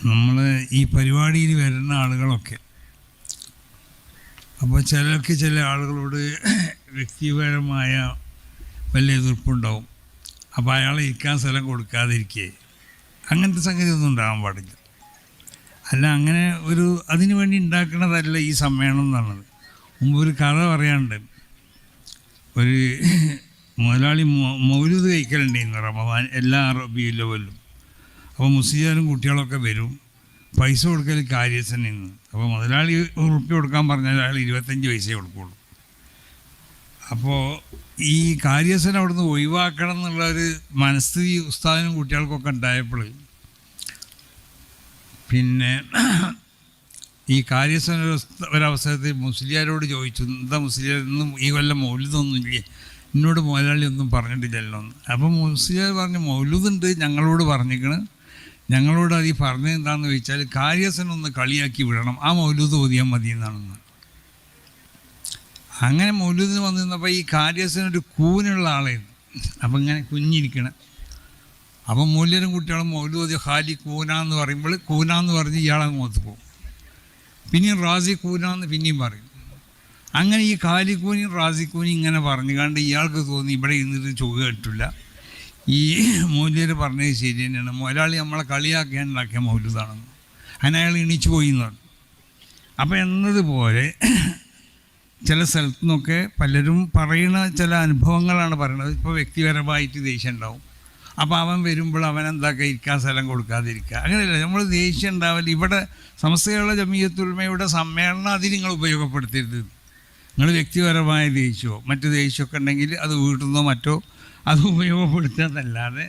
നമ്മൾ ഈ പരിപാടിയിൽ വരുന്ന ആളുകളൊക്കെ, അപ്പോൾ ചിലർക്ക് ചില ആളുകളോട് വ്യക്തിപരമായ വലിയ എതിർപ്പുണ്ടാവും. അപ്പോൾ അയാളെ ഇരിക്കാൻ സ്ഥലം കൊടുക്കാതിരിക്കുക, അങ്ങനത്തെ സംഗതി ഒന്നും ഉണ്ടാകാൻ പാടില്ല. അല്ല, അങ്ങനെ ഒരു അതിനു വേണ്ടി ഉണ്ടാക്കുന്നതല്ല ഈ സമ്മേളനം എന്നുള്ളത്. മുമ്പ് ഒരു കഥ പറയാനുണ്ട്. ഒരു മുതലാളി മൗലൂദ് കഴിക്കലുണ്ടായിരുന്നു റമദാൻ എല്ലാ റബീഉൽ അവ്വലും. അപ്പോൾ മുസ്ലിയാരും കുട്ടികളൊക്കെ വരും, പൈസ കൊടുക്കൽ കാര്യസ്ഥനിൽ നിന്ന്. അപ്പോൾ മുതലാളി ഉറുപ്പ്യ കൊടുക്കാൻ പറഞ്ഞാൽ അയാൾ 25 പൈസയെ കൊടുക്കുള്ളൂ. അപ്പോൾ ഈ കാര്യസ്ഥൻ അവിടുന്ന് ഒഴിവാക്കണം എന്നുള്ളൊരു മനസ്ഥിതി ഉസ്താദിനും കുട്ടികൾക്കൊക്കെ ഉണ്ടായപ്പോൾ പിന്നെ ഈ കാര്യസ്ഥൻ ഒരവസരത്തിൽ മുസ്ലിയാരോട് ചോദിച്ചു, എന്താ മുസ്ലിയാർ ഇന്നും ഈ കൊല്ലം മൗലൂദൊന്നുമില്ലേ, എന്നോട് മുതലാളി ഒന്നും പറഞ്ഞിട്ടില്ലല്ലോ എന്ന്. അപ്പം മുസ്ലിയാർ പറഞ്ഞു, മൗലൂദുണ്ട്, ഞങ്ങളോട് പറഞ്ഞിരിക്കണ്, ഞങ്ങളോട് അത് ഈ പറഞ്ഞത് എന്താണെന്ന് ചോദിച്ചാൽ കാര്യസ്ഥനൊന്ന് കളിയാക്കി വിടണം, ആ മൗലൂദ് ഓതിയാൽ മതി എന്നാണെന്ന്. അങ്ങനെ മൗലൂദിന് വന്നിരുന്നപ്പോൾ ഈ കാര്യസ്ഥനൊരു കൂനുള്ള ആളായിരുന്നു. അപ്പം ഇങ്ങനെ കുഞ്ഞിരിക്കണം. അപ്പം മൂല്യരും കുട്ടികളും മൗലൂദ് ഖാലി കൂനാന്ന് പറയുമ്പോൾ കൂനാന്ന് പറഞ്ഞ് ഇയാളെ മുഖത്ത് പോകും. പിന്നെയും റാസി കൂനാന്ന് പിന്നെയും പറയും. അങ്ങനെ ഈ ഖാലിക്കൂനിയും റാസിക്കൂനിയും ഇങ്ങനെ പറഞ്ഞു കണ്ട് ഇയാൾക്ക് തോന്നി ഇവിടെ ഇരുന്നിട്ട് ചുക കിട്ടില്ല, ഈ മൂല്യർ പറഞ്ഞത് ശരി തന്നെയാണ്, മുതലാളി നമ്മളെ കളിയാക്കിയാൽ ഉണ്ടാക്കിയ മൗലൂദാണെന്ന്. അങ്ങനെ അയാൾ എണീച്ചു പോയി എന്ന് പറഞ്ഞു. അപ്പോൾ എന്നതുപോലെ ചില സ്ഥലത്തു നിന്നൊക്കെ പലരും പറയുന്ന ചില അനുഭവങ്ങളാണ് പറയുന്നത്. ഇപ്പോൾ വ്യക്തിപരമായിട്ട് ദേഷ്യം ഉണ്ടാവും. അപ്പോൾ അവൻ വരുമ്പോൾ അവനെന്താക്കുക, ഇരിക്കാൻ സ്ഥലം കൊടുക്കാതിരിക്കുക, അങ്ങനെയല്ല നമ്മൾ ദേഷ്യം ഉണ്ടാവില്ല. ഇവിടെ സമസ്തയുള്ള ജമിയത്തുൽ ഉലമയുടെ സമ്മേളനം അതിന് നിങ്ങൾ ഉപയോഗപ്പെടുത്തരുത്. നിങ്ങൾ വ്യക്തിപരമായ ദേഷ്യമോ മറ്റു ദേഷ്യമൊക്കെ ഉണ്ടെങ്കിൽ അത് വീട്ടിൽ നിന്നോ മറ്റോ അത് ഉപയോഗപ്പെടുത്തുന്നതല്ലാതെ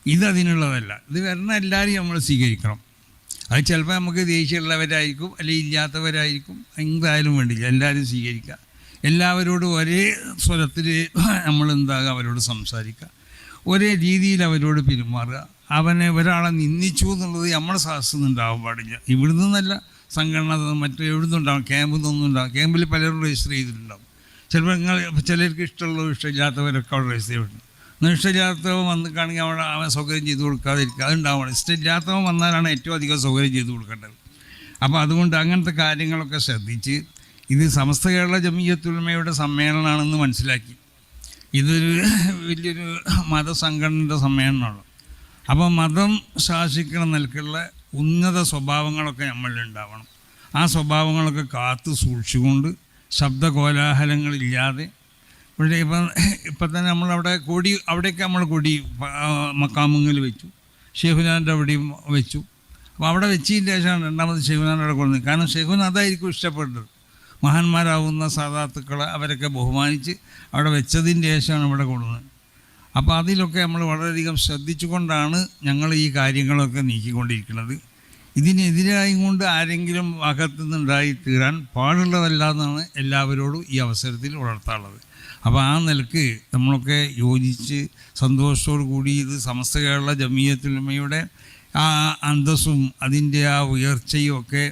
ഇതതിനുള്ളതല്ല. ഇത് വരുന്ന എല്ലാവരെയും നമ്മൾ സ്വീകരിക്കണം. അത് ചിലപ്പോൾ നമുക്ക് ദേഷ്യമുള്ളവരായിരിക്കും, അല്ലെങ്കിൽ ഇല്ലാത്തവരായിരിക്കും, എന്തായാലും വേണ്ടില്ല, എല്ലാവരും സ്വീകരിക്കുക. എല്ലാവരോടും ഒരേ സ്വരത്തിൽ നമ്മൾ എന്താകുക, അവരോട് സംസാരിക്കുക, ഒരേ രീതിയിൽ അവരോട് പെരുമാറുക. അവനെ ഒരാളെ നിന്ദിച്ചു എന്നുള്ളത് നമ്മുടെ സാഹസൊന്നും ഉണ്ടാവാൻ പാടില്ല. ഇവിടെ നിന്നല്ല, സംഘടന മറ്റു എവിടെ നിന്നുണ്ടാവും, ക്യാമ്പിൽ നിന്നൊന്നും ഉണ്ടാവും. ക്യാമ്പിൽ പലരും രജിസ്റ്റർ ചെയ്തിട്ടുണ്ടാവും. ചിലപ്പോൾ ചിലർക്ക് ഇഷ്ടമുള്ളവരും ഇഷ്ടമില്ലാത്തവരൊക്കെ അവിടെ രജിസ്റ്റർ ചെയ്തിട്ടുണ്ട്. എന്നാൽ ഇഷ്ടമില്ലാത്തവൻ വന്നിട്ടാണെങ്കിൽ അവിടെ അവൻ സൗകര്യം ചെയ്ത് കൊടുക്കാതിരിക്കുക, അതുണ്ടാവണം. ഇഷ്ടമില്ലാത്തവൻ വന്നാലാണ് ഏറ്റവും അധികം സൗകര്യം ചെയ്ത് കൊടുക്കേണ്ടത്. അപ്പോൾ അതുകൊണ്ട് അങ്ങനത്തെ കാര്യങ്ങളൊക്കെ ശ്രദ്ധിച്ച് ഇത് സമസ്ത കേരള ജമിയത്തുൽ ഉലമയുടെ സമ്മേളനമാണെന്ന് മനസ്സിലാക്കി. ഇതൊരു വലിയൊരു മതസംഘടനയുടെ സമ്മേളനമാണ്. അപ്പോൾ മതം ശാസിക്കണ നിലക്കുള്ള ഉന്നത സ്വഭാവങ്ങളൊക്കെ നമ്മളിലുണ്ടാവണം. ആ സ്വഭാവങ്ങളൊക്കെ കാത്തു സൂക്ഷിച്ചുകൊണ്ട് ശബ്ദകോലാഹലങ്ങളില്ലാതെ ഇവിടെ ഇപ്പം തന്നെ നമ്മളവിടെ കൊടി, അവിടെയൊക്കെ നമ്മൾ കൊടി മക്കാമുങ്ങളിൽ വെച്ചു, ഷെയ്ഖുനാൻ്റെ അവിടെയും വെച്ചു. അപ്പോൾ അവിടെ വെച്ചതിന് ശേഷമാണ് രണ്ടാമത് ഷെയ്ഖുനാൻ്റെ അവിടെ കൊടുക്കുന്നത്. കാരണം ഷെയ്ഖുന അതായിരിക്കും ഇഷ്ടപ്പെട്ടത്. മഹാന്മാരാവുന്ന സാദാത്തുക്കളെ അവരൊക്കെ ബഹുമാനിച്ച് അവിടെ വെച്ചതിൻ്റെ ശേഷമാണ് ഇവിടെ കൊടുക്കുന്നത്. അപ്പോൾ അതിലൊക്കെ നമ്മൾ വളരെയധികം ശ്രദ്ധിച്ചുകൊണ്ടാണ് ഞങ്ങൾ ഈ കാര്യങ്ങളൊക്കെ നീക്കിക്കൊണ്ടിരിക്കുന്നത്. ഇതിനെതിരായും കൊണ്ട് ആരെങ്കിലും അകത്തു നിന്നുണ്ടായി തീരാൻ പാടുള്ളതല്ല എന്നാണ് എല്ലാവരോടും ഈ അവസരത്തിൽ ഉണർത്താനുള്ളത്. അപ്പോൾ ആ നിലക്ക് നമ്മളൊക്കെ യോജിച്ച് സന്തോഷത്തോടു കൂടി ഇത് സമസ്ത കേരള ജമിയത്തുൽ ഉലമയുടെ ആ അന്തസ്സും അതിൻ്റെ ആ ഉയർച്ചയും ഒക്കെ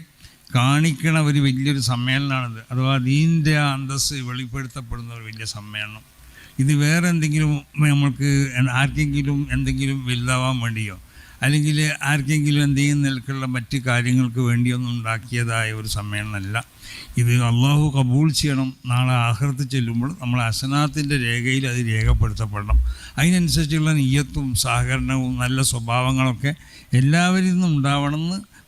കാണിക്കണ ഒരു വലിയൊരു സമ്മേളനമാണിത്. അഥവാ ദീനിൻ്റെ ആ അന്തസ്സ് വെളിപ്പെടുത്തപ്പെടുന്ന ഒരു വലിയ സമ്മേളനം. ഇത് വേറെ എന്തെങ്കിലും നമ്മൾക്ക് ആർക്കെങ്കിലും എന്തെങ്കിലും വലുതാവാൻ വേണ്ടിയോ അല്ലെങ്കിൽ ആർക്കെങ്കിലും എന്തെങ്കിലും നിലക്കുള്ള മറ്റ് കാര്യങ്ങൾക്ക് വേണ്ടിയൊന്നും ഉണ്ടാക്കിയതായ ഒരു സമ്മേളനമല്ല. ഇത് അള്ളാഹു കബൂൾ ചെയ്യണം. നാളെ ആഖിറത്ത് ചെല്ലുമ്പോൾ നമ്മൾ ഹസനാത്തിൻ്റെ രേഖയിൽ അത് രേഖപ്പെടുത്തപ്പെടണം. അതിനനുസരിച്ചുള്ള നിയ്യത്തും സഹകരണവും നല്ല സ്വഭാവങ്ങളൊക്കെ എല്ലാവരിൽ നിന്നും ഉണ്ടാവണമെന്ന്